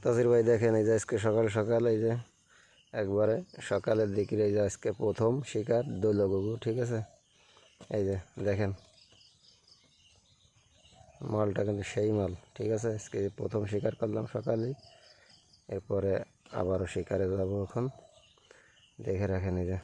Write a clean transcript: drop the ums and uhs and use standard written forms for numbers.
তাসির ভাই দেখেন এই যে আজকে সকাল সকাল এই যে একবারে সকালের দিকে এই যে আজকে প্রথম শিকার দোলগুগু, ঠিক আছে। এই যে দেখেন মালটা কিন্তু সেই মাল, ঠিক আছে। আজকে প্রথম শিকার করলাম সকালেই, এরপরে আবারও শিকারে যাব এখন। দেখে রাখেন এই যে